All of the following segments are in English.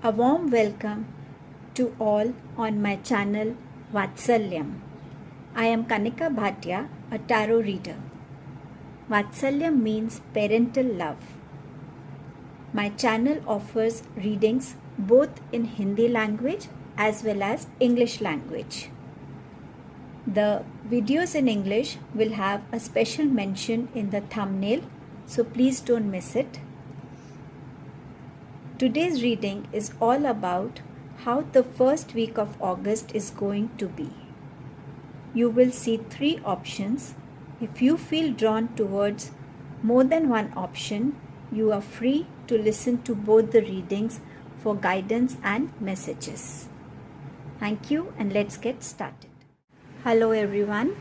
A warm welcome to all on my channel Vatsalyam. I am Kanika Bhatia, a tarot reader. Vatsalyam means parental love. My channel offers readings both in Hindi language as well as English language. The videos in English will have a special mention in the thumbnail, so please don't miss it. Today's reading is all about how the first week of August is going to be. You will see 3 options. If you feel drawn towards more than one option, you are free to listen to both the readings for guidance and messages. Thank you, and let's get started. Hello everyone.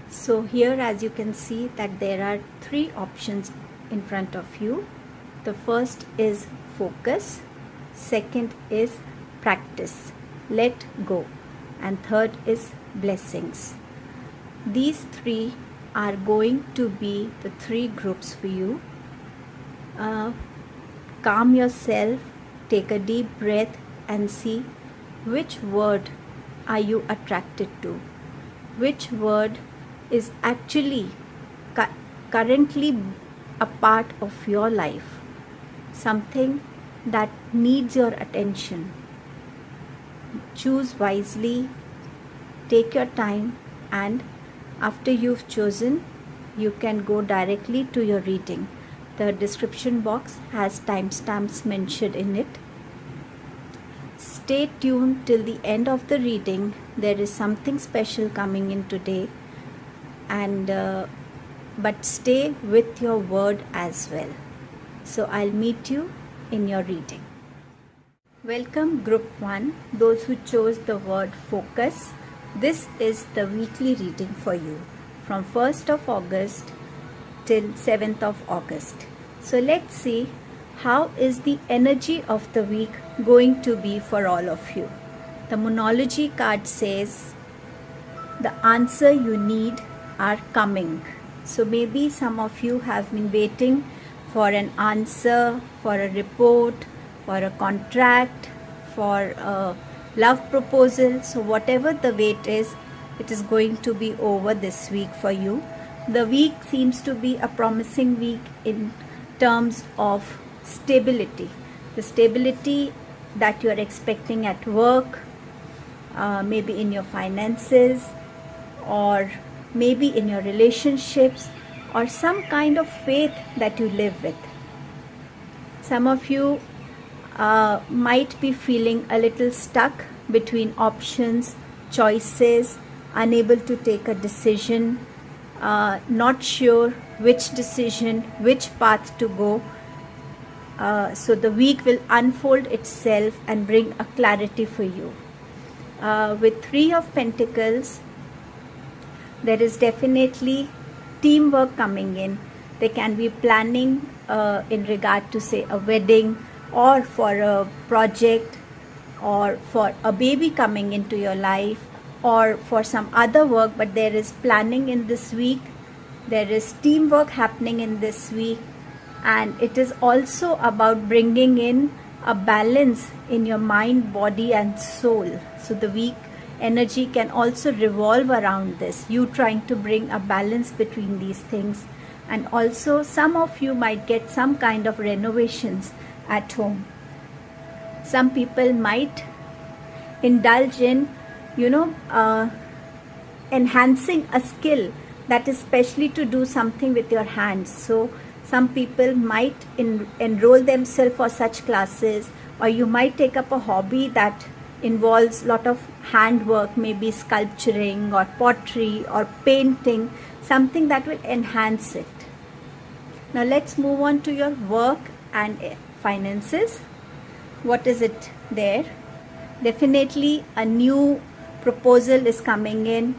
So here, as you can see, that there are 3 options in front of you. The first is focus, second is practice, let go, and third is blessings. These 3 are going to be the 3 groups for you. Calm yourself, take a deep breath and see which word are you attracted to, which word is actually currently a part of your life, something that needs your attention. Choose wisely, take your time, and after you've chosen, you can go directly to your reading. The description box has timestamps mentioned in it. Stay tuned till the end of the reading. There is something special coming in today, and but stay with your word as well. So I'll meet you in your reading. Welcome group 1, those who chose the word focus. This is the weekly reading for you from 1st of August till 7th of August. So let's see how is the energy of the week going to be for all of you. The Moonology card says the answer you need are coming. So maybe some of you have been waiting for an answer, for a report, for a contract, for a love proposal. So whatever the wait is, it is going to be over this week for you. The week seems to be a promising week in terms of stability. The stability that you are expecting at work, maybe in your finances, or maybe in your relationships, or some kind of faith that you live with. Some of you might be feeling a little stuck between options, choices, unable to take a decision, not sure which decision, which path to go. So the week will unfold itself and bring a clarity for you. With 3 of Pentacles, there is definitely teamwork coming in. They can be planning in regard to, say, a wedding, or for a project, or for a baby coming into your life, or for some other work, but there is planning in this week. There is teamwork happening in this week, and it is also about bringing in a balance in your mind, body and soul. So the week energy can also revolve around this, you trying to bring a balance between these things. And also some of you might get some kind of renovations at home. Some people might indulge in enhancing a skill that is specially to do something with your hands. So some people might enroll themselves for such classes, or you might take up a hobby that involves a lot of handwork, maybe sculpturing or pottery or painting, something that will enhance it. Now let's move on to your work and finances. What is it there? Definitely a new proposal is coming in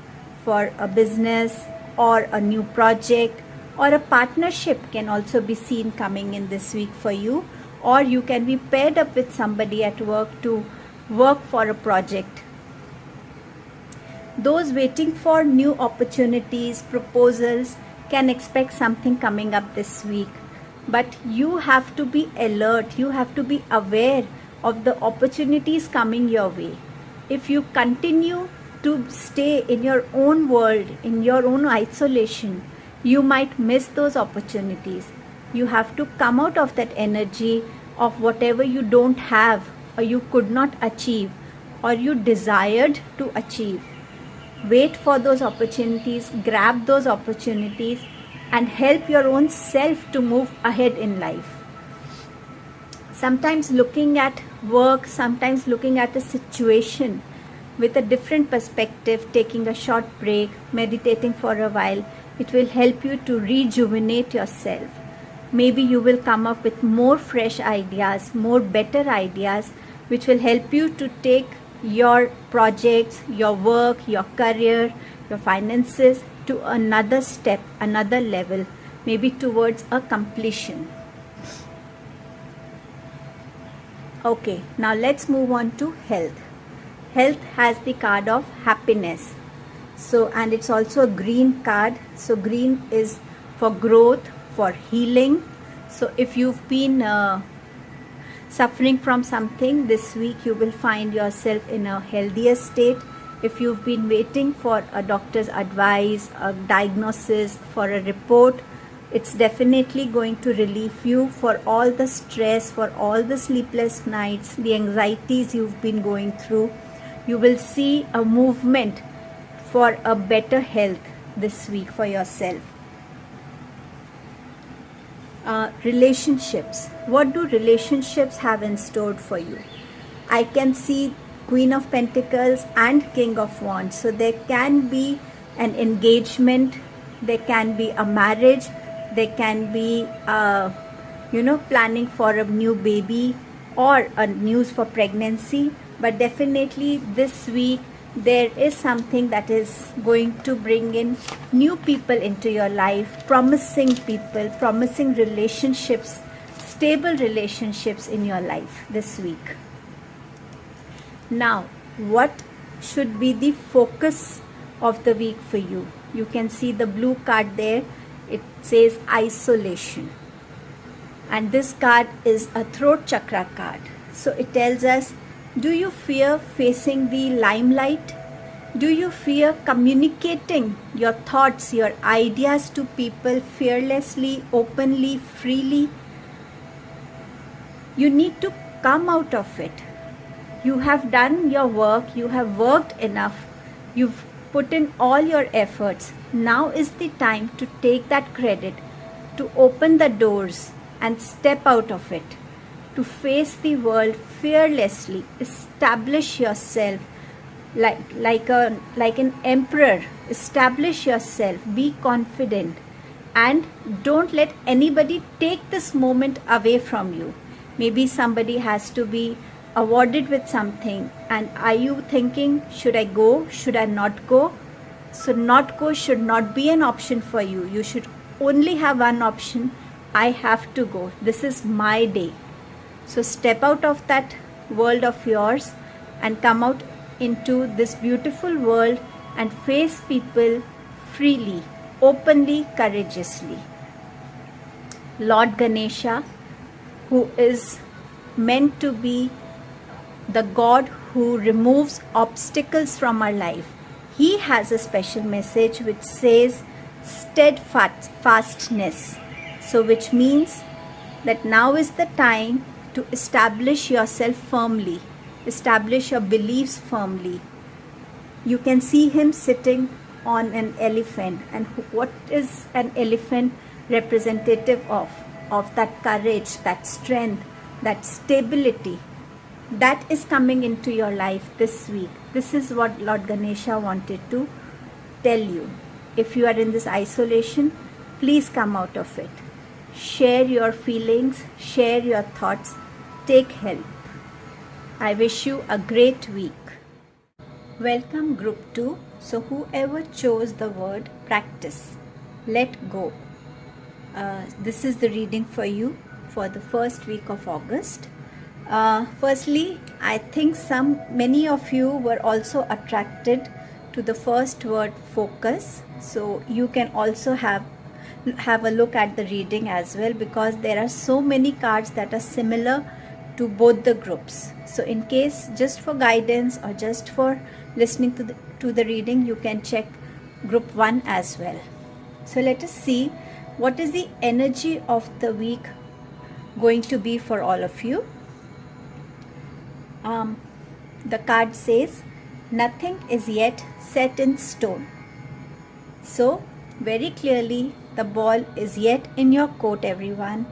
for a business or a new project, or a partnership can also be seen coming in this week for you, or you can be paired up with somebody at work to work for a project. Those waiting for new opportunities, proposals, can expect something coming up this week. But you have to be alert, you have to be aware of the opportunities coming your way. If you continue to stay in your own world, in your own isolation, you might miss those opportunities. You have to come out of that energy of whatever you don't have, or you could not achieve, or you desired to achieve. Wait for those opportunities, grab those opportunities, and help your own self to move ahead in life. Sometimes looking at work, sometimes looking at a situation with a different perspective, taking a short break, meditating for a while, it will help you to rejuvenate yourself. Maybe you will come up with more fresh ideas, more better ideas, which will help you to take your projects, your work, your career, your finances to another step, another level, maybe towards a completion. Okay, now let's move on to health. Health has the card of happiness. So, and it's also a green card. So green is for growth, for healing. So if you've been suffering from something, this week you will find yourself in a healthier state. If you've been waiting for a doctor's advice, a diagnosis, for a report, it's definitely going to relieve you for all the stress, for all the sleepless nights, the anxieties you've been going through. You will see a movement for a better health this week for yourself. Relationships. What do relationships have in store for you? I can see Queen of Pentacles and King of Wands. So there can be an engagement, there can be a marriage, there can be planning for a new baby or a news for pregnancy. But definitely this week there is something that is going to bring in new people into your life, promising people, promising relationships, stable relationships in your life this week. Now, what should be the focus of the week for you? You can see the blue card there. It says isolation. And this card is a throat chakra card. So it tells us, do you fear facing the limelight? Do you fear communicating your thoughts, your ideas to people fearlessly, openly, freely? You need to come out of it. You have done your work, you have worked enough, you've put in all your efforts. Now is the time to take that credit, to open the doors and step out of it, to face the world fearlessly, establish yourself like an emperor, establish yourself, be confident, and don't let anybody take this moment away from you. Maybe somebody has to be awarded with something, and are you thinking, should I go, should I not go? So not go should not be an option for you. You should only have one option: I have to go, this is my day. So step out of that world of yours and come out into this beautiful world and face people freely, openly, courageously. Lord Ganesha, who is meant to be the God who removes obstacles from our life, he has a special message which says steadfastness. So which means that now is the time to establish yourself firmly, establish your beliefs firmly. You can see him sitting on an elephant, and what is an elephant representative of? Of that courage, that strength, that stability. That is coming into your life this week. This is what Lord Ganesha wanted to tell you. If you are in this isolation, please come out of it. Share your feelings, share your thoughts, take help. I wish you a great week. Welcome Group 2. So whoever chose the word practice, let go. This is the reading for you for the first week of August. Firstly, I think many of you were also attracted to the first word, focus. So you can also have a look at the reading as well, because there are so many cards that are similar to both the groups. So in case just for guidance or just for listening to the reading, you can check group 1 as well. So let us see what is the energy of the week going to be for all of you. The card says nothing is yet set in stone. So very clearly the ball is yet in your court, everyone.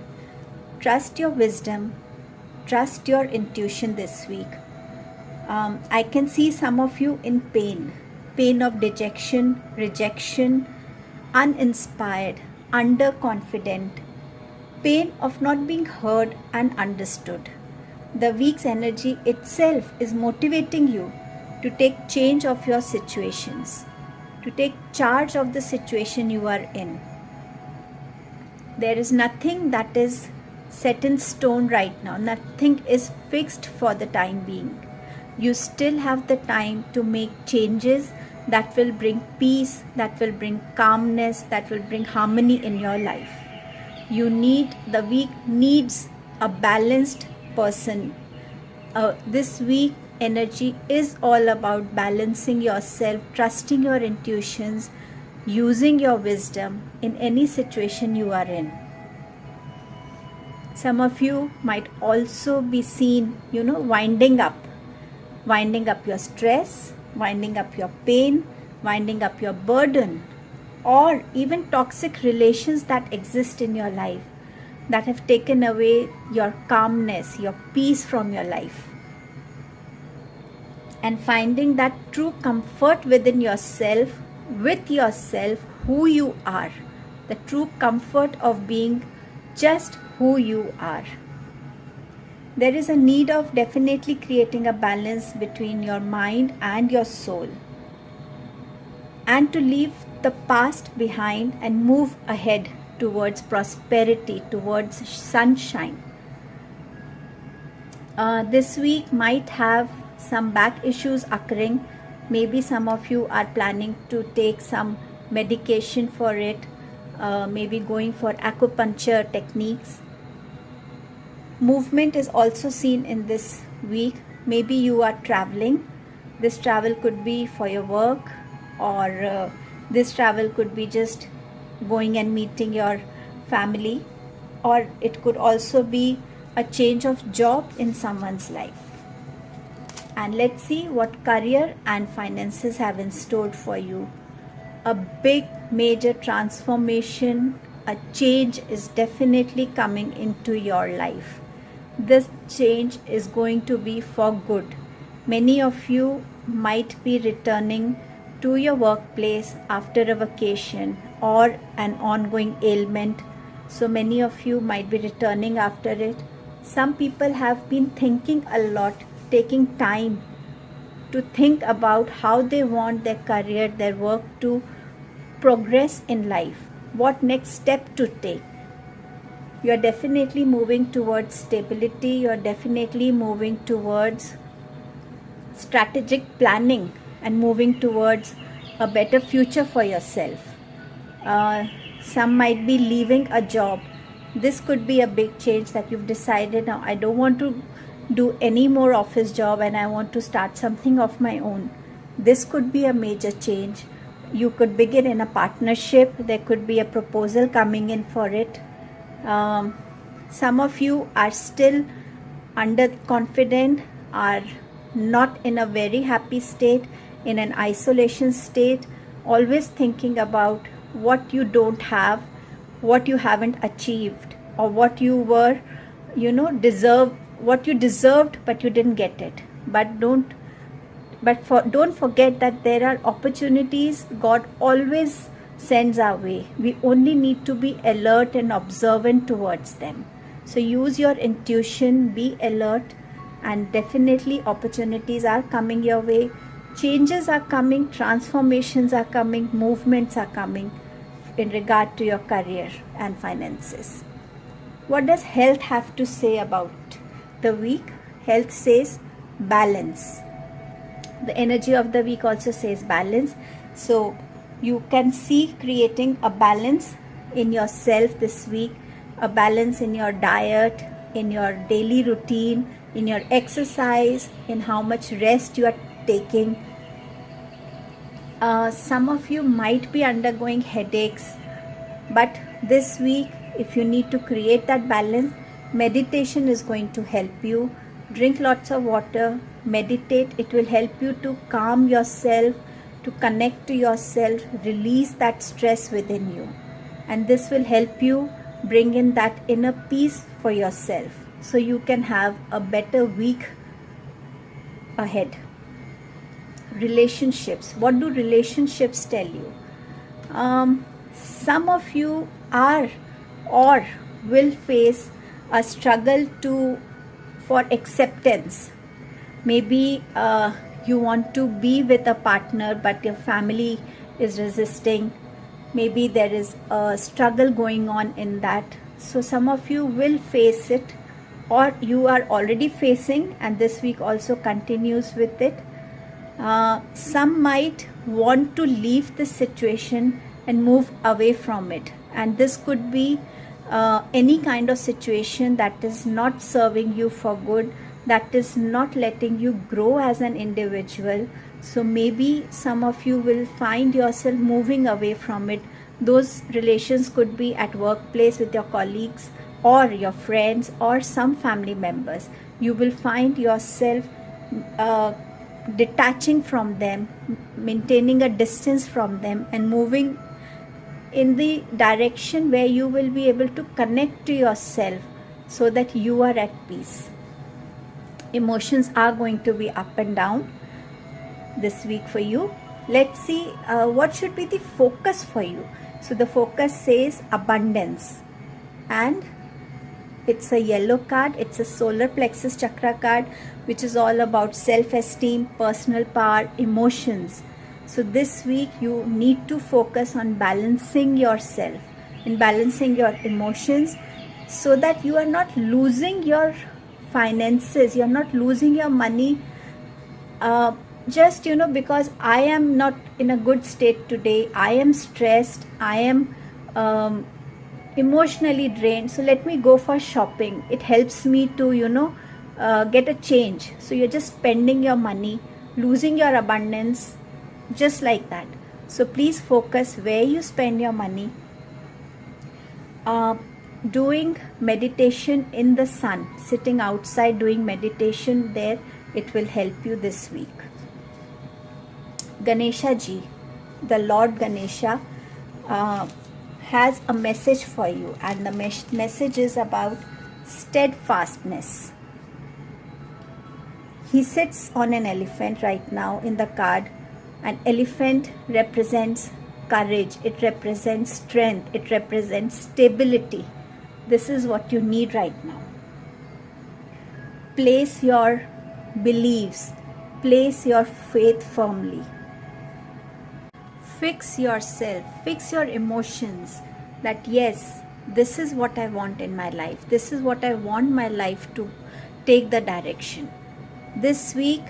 Trust your wisdom, trust your intuition this week. I can see some of you in pain of dejection, rejection, uninspired, underconfident, pain of not being heard and understood. The week's energy itself is motivating you to take charge of your situations, to take charge of the situation you are in. There is nothing that is set in stone right now. Nothing is fixed for the time being. You still have the time to make changes that will bring peace, that will bring calmness, that will bring harmony in your life. The week needs a balanced person. This week energy is all about balancing yourself, trusting your intuitions, using your wisdom in any situation you are in. Some of you might also be seen, winding up your stress, winding up your pain, winding up your burden, or even toxic relations that exist in your life that have taken away your calmness, your peace from your life. And finding that true comfort within yourself, with yourself, who you are, the true comfort of being just who you are. There is a need of definitely creating a balance between your mind and your soul, and to leave the past behind and move ahead towards prosperity, towards sunshine. This week might have some back issues occurring. Maybe some of you are planning to take some medication for it, maybe going for acupuncture techniques. Movement is also seen in this week. Maybe you are traveling. This travel could be for your work, or this travel could be just going and meeting your family, or it could also be a change of job in someone's life. And let's see what career and finances have in store for you. A big major transformation, a change is definitely coming into your life. This change is going to be for good. Many of you might be returning to your workplace after a vacation or an ongoing ailment. So many of you might be returning after it. Some people have been thinking a lot, taking time to think about how they want their career, their work to progress in life, what next step to take. You are definitely moving towards stability. You are definitely moving towards strategic planning and moving towards a better future for yourself. Some might be leaving a job. This could be a big change that you've decided, now I don't want to do any more office job and I want to start something of my own. This could be a major change. You could begin in a partnership. There could be a proposal coming in for it. Some of you are still underconfident, are not in a very happy state, in an isolation state, always thinking about what you don't have, what you haven't achieved, or what you were, what you deserved but you didn't get it. But don't forget that there are opportunities God always sends our way. We only need to be alert and observant towards them. So use your intuition, be alert, and definitely opportunities are coming your way. Changes are coming, transformations are coming, movements are coming in regard to your career and finances. What does health have to say about the week? Health says balance. The energy of the week also says balance. So you can see creating a balance in yourself this week, a balance in your diet, in your daily routine, in your exercise, in how much rest you are taking. Some of you might be undergoing headaches, but this week, if you need to create that balance, meditation is going to help you. Drink lots of water, meditate. It will help you to calm yourself, to connect to yourself, release that stress within you. And this will help you bring in that inner peace for yourself, so you can have a better week ahead. Relationships. What do relationships tell you? Some of you are or will face a struggle for acceptance. Maybe you want to be with a partner, but your family is resisting. Maybe there is a struggle going on in that. So some of you will face it, or you are already facing, and this week also continues with it. Some might want to leave the situation and move away from it, and this could be any kind of situation that is not serving you for good, that is not letting you grow as an individual. So maybe some of you will find yourself moving away from it. Those relations could be at workplace with your colleagues or your friends or some family members. You will find yourself detaching from them, maintaining a distance from them, and moving in the direction where you will be able to connect to yourself so that you are at peace. Emotions are going to be up and down this week for you. Let's see what should be the focus for you. So the focus says abundance, and it's a yellow card. It's a solar plexus chakra card, which is all about self-esteem, personal power, emotions. So this week you need to focus on balancing yourself and balancing your emotions, so that you are not losing your finances, you're not losing your money just because I am not in a good state today, I am stressed, I am emotionally drained, so let me go for shopping. It helps me to get a change. So you're just spending your money, losing your abundance just like that. So please focus where you spend your money. Doing meditation in the sun, sitting outside doing meditation there, it will help you this week. Ganesha ji, the Lord Ganesha has a message for you, and the message is about steadfastness. He sits on an elephant right now in the card. An elephant represents courage, it represents strength, it represents stability. This is what you need right now. Place your beliefs, place your faith firmly. Fix yourself, fix your emotions that yes, this is what I want in my life. This is what I want my life to take the direction. This week,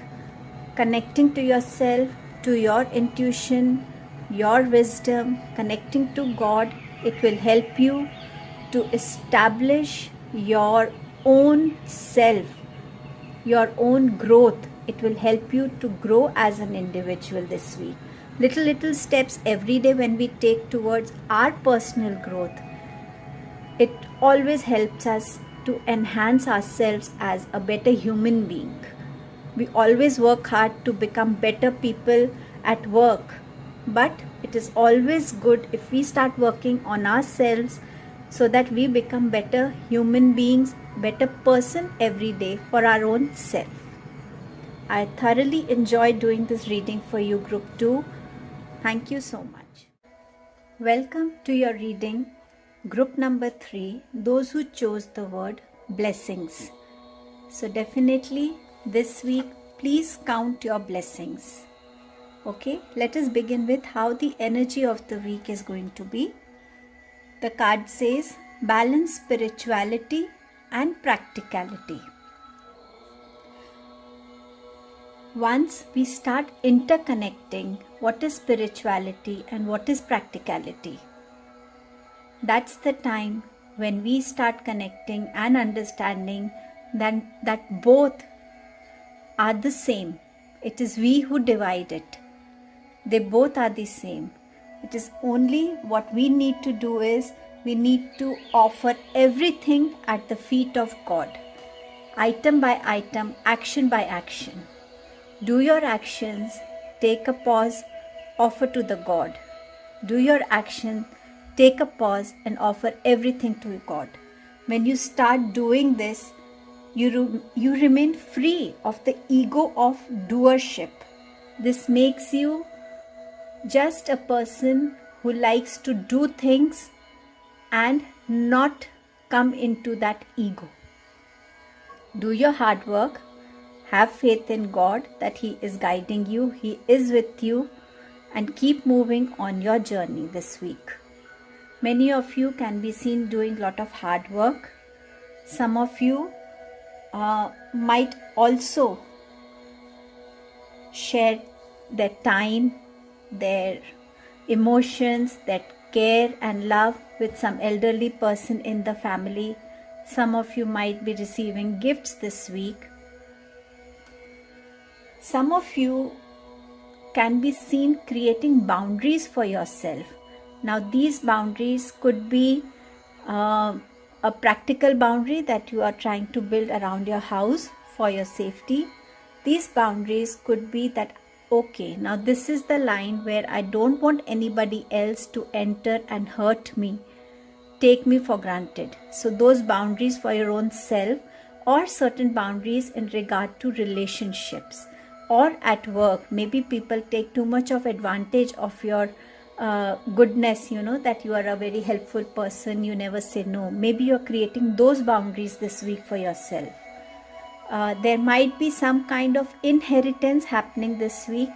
connecting to yourself, to your intuition, your wisdom, connecting to God, it will help you to establish your own self, your own growth. It will help you to grow as an individual this week. Little steps every day when we take towards our personal growth, it always helps us to enhance ourselves as a better human being. We always work hard to become better people at work, but it is always good if we start working on ourselves so that we become better human beings, better person every day for our own self. I thoroughly enjoyed doing this reading for you, Group 2. Thank you so much. Welcome to your reading, Group number 3, those who chose the word blessings. So definitely this week, please count your blessings. Okay, let us begin with how the energy of the week is going to be. The card says balance spirituality and practicality. Once we start interconnecting what is spirituality and what is practicality, that's the time when we start connecting and understanding that both are the same. It is we who divide it. They both are the same. It is only what we need to do is we need to offer everything at the feet of God. Item by item, action by action. Do your actions, take a pause, offer to the God. Do your action, take a pause and offer everything to God. When you start doing this, you remain free of the ego of doership. This makes you just a person who likes to do things and not come into that ego. Do your hard work. Have faith in God that He is guiding you, He is with you, and keep moving on your journey this week. Many of you can be seen doing a lot of hard work. Some of you might also share their time, their emotions, their care and love with some elderly person in the family. Some of you might be receiving gifts this week. Some of you can be seen creating boundaries for yourself. Now these boundaries could be a practical boundary that you are trying to build around your house for your safety. These boundaries could be that, okay, now this is the line where I don't want anybody else to enter and hurt me, take me for granted. So those boundaries for your own self, or certain boundaries in regard to relationships or at work. Maybe people take too much of advantage of your goodness, that you are a very helpful person, you never say no. Maybe you're creating those boundaries this week for yourself. There might be some kind of inheritance happening this week.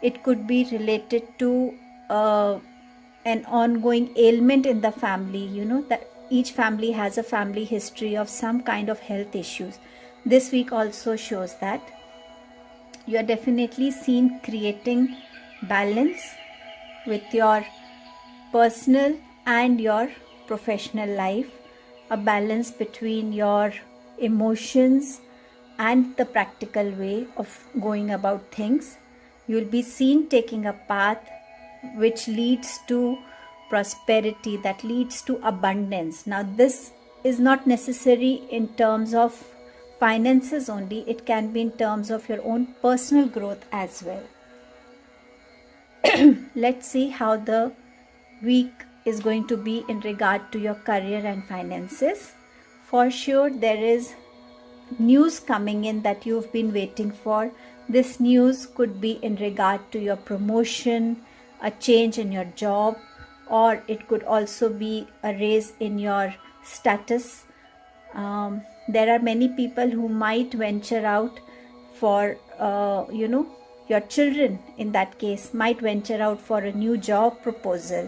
It could be related to an ongoing ailment in the family, that each family has a family history of some kind of health issues. This week also shows that you are definitely seen creating balance with your personal and your professional life, a balance between your emotions and the practical way of going about things. You will be seen taking a path which leads to prosperity, that leads to abundance. Now this is not necessary in terms of finances only, it can be in terms of your own personal growth as well. Let's see how the week is going to be in regard to your career and finances. For sure there is news coming in that you've been waiting for. This news could be in regard to your promotion, a change in your job, or it could also be a raise in your status. There are many people who might venture out for your children in that case might venture out for a new job proposal.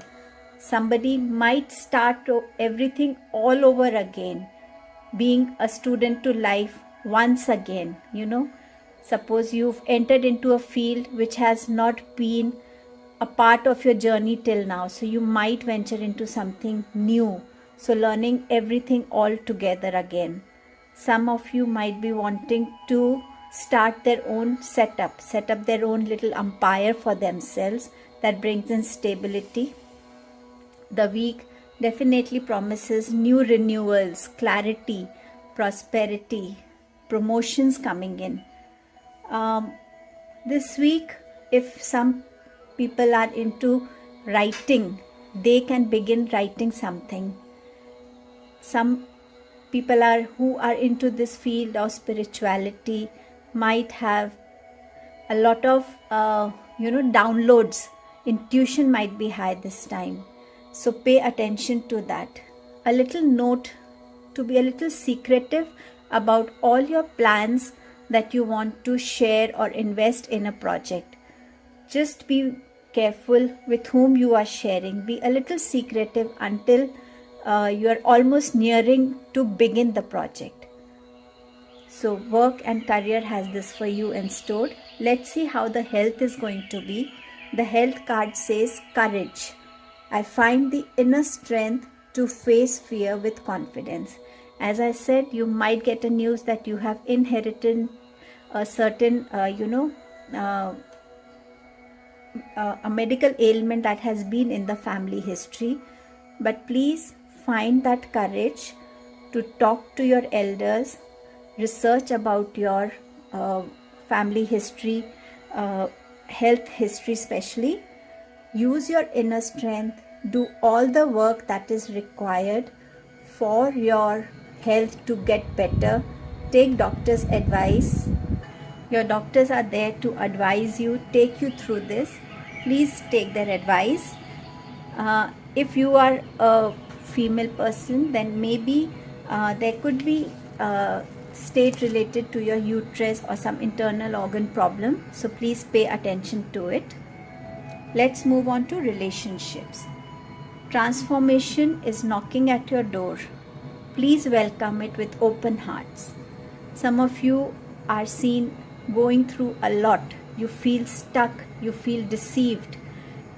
Somebody might start everything all over again, being a student to life once again. Suppose you've entered into a field which has not been a part of your journey till now, so you might venture into something new, so learning everything all together again. Some of you might be wanting to start their own set up their own little empire for themselves that brings in stability. The week definitely promises new renewals, clarity, prosperity, promotions coming in. This week, if some people are into writing, they can begin writing something. Some people who are into this field of spirituality might have a lot of downloads. Intuition might be high this time, so pay attention to that. A little note to be a little secretive about all your plans that you want to share or invest in a project. Just be careful with whom you are sharing. Be a little secretive until you are almost nearing to begin the project. So work and career has this for you in store. Let's see how the health is going to be. The health card says courage. I find the inner strength to face fear with confidence. As I said, you might get a news that you have inherited a certain, a medical ailment that has been in the family history. But please find that courage to talk to your elders, research about your family history, health history especially. Use your inner strength, do all the work that is required for your health to get better. Take doctor's advice. Your doctors are there to advise you, take you through this. Please take their advice. If you are a female person, then maybe there could be state related to your uterus or some internal organ problem. So please pay attention to it. Let's move on to relationships. Transformation is knocking at your door. Please welcome it with open hearts. Some of you are seen going through a lot. You feel stuck, you feel deceived,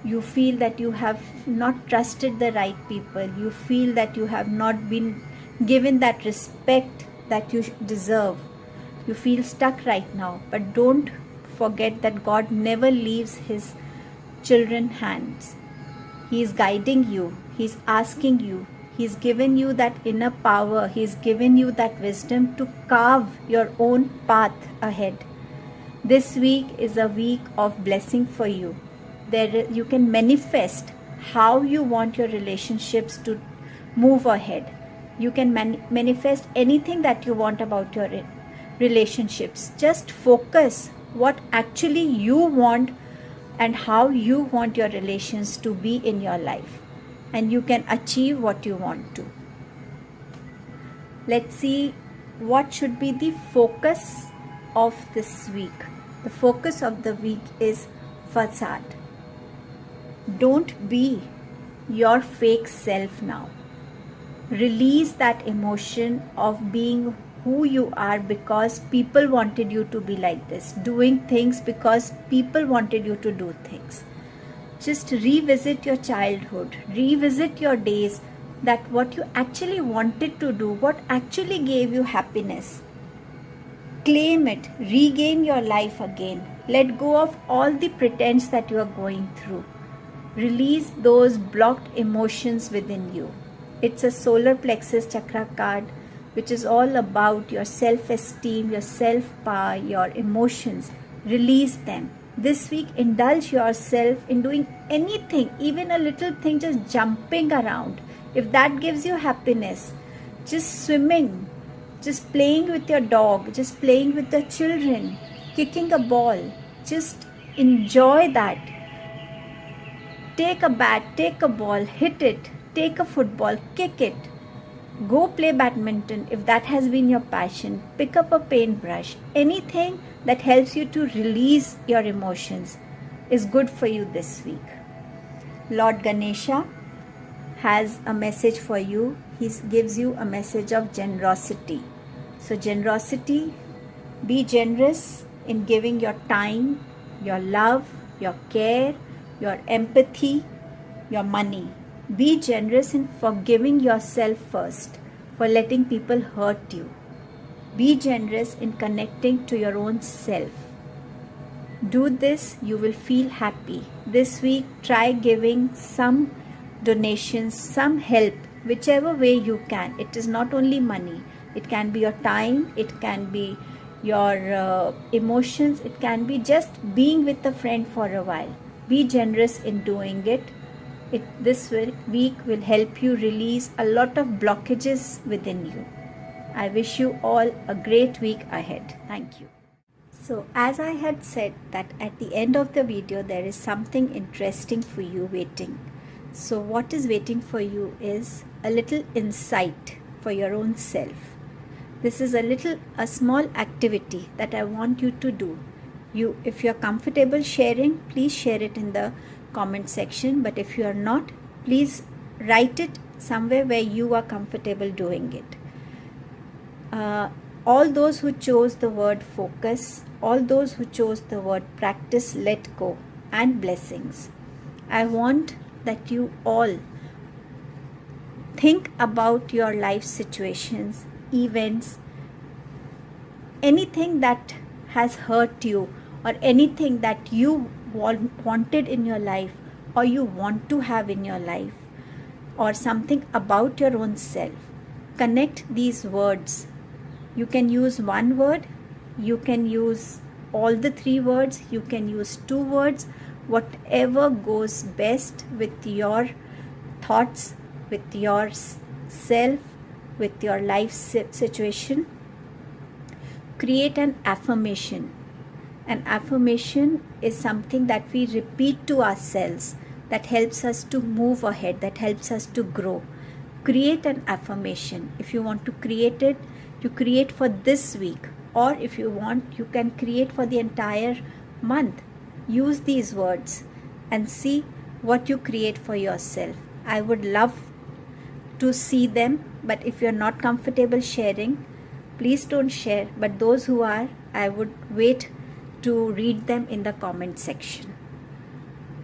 you feel that you have not trusted the right people, you feel that you have not been given that respect that you deserve. You feel stuck right now, but don't forget that God never leaves His children's hands. He is guiding you, He is asking you, He's given you that inner power, He's given you that wisdom to carve your own path ahead. This week is a week of blessing for you. You can manifest how you want your relationships to move ahead. You can manifest anything that you want about your relationships. Just focus what actually you want and how you want your relations to be in your life, and you can achieve what you want to. Let's see what should be the focus of this week. The focus of the week is facade. Don't be your fake self now. Release that emotion of being who you are because people wanted you to be like this, doing things because people wanted you to do things. Just revisit your childhood, revisit your days, that what you actually wanted to do, what actually gave you happiness. Claim it, regain your life again. Let go of all the pretense that you are going through. Release those blocked emotions within you. It's a solar plexus chakra card, which is all about your self-esteem, your self-power, your emotions. Release them. This week, indulge yourself in doing anything, even a little thing, just jumping around. If that gives you happiness, just swimming, just playing with your dog, just playing with the children, kicking a ball, just enjoy that. Take a bat, take a ball, hit it, take a football, kick it. Go play badminton if that has been your passion. Pick up a paintbrush. Anything that helps you to release your emotions is good for you this week. Lord Ganesha has a message for you. He gives you a message of generosity. So generosity, be generous in giving your time, your love, your care, your empathy, your money. Be generous in forgiving yourself first for letting people hurt you. Be generous in connecting to your own self. Do this, you will feel happy. This week, try giving some donations, some help, whichever way you can. It is not only money. It can be your time, it can be your emotions, it can be just being with a friend for a while. Be generous in doing it. This week will help you release a lot of blockages within you. I wish you all a great week ahead. Thank you. So as I had said that at the end of the video there is something interesting for you waiting. So what is waiting for you is a little insight for your own self. This is a small activity that I want you to do. If you're comfortable sharing, please share it in the comment section, but if you are not, please write it somewhere where you are comfortable doing it. All those who chose the word focus, all those who chose the word practice, let go, and blessings, I want that you all think about your life situations, events, anything that has hurt you, or anything that you wanted in your life, or you want to have in your life, or something about your own self. Connect these words. You can use one word, you can use all the three words, you can use two words, whatever goes best with your thoughts, with your self, with your life situation. Create an affirmation. An affirmation is something that we repeat to ourselves, that helps us to move ahead, that helps us to grow. Create an affirmation. If you want to create it, you create for this week, or if you want, you can create for the entire month. Use these words and see what you create for yourself. I would love to see them, but if you're not comfortable sharing, please don't share. But those who are, I would wait to read them in the comment section.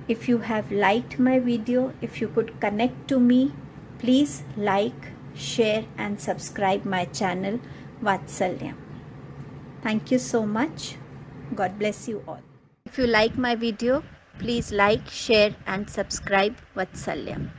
If you have liked my video, if you could connect to me, please like, share and subscribe my channel Vatsalyam. Thank you so much. God bless you all. If you like my video, please like, share and subscribe Vatsalyam.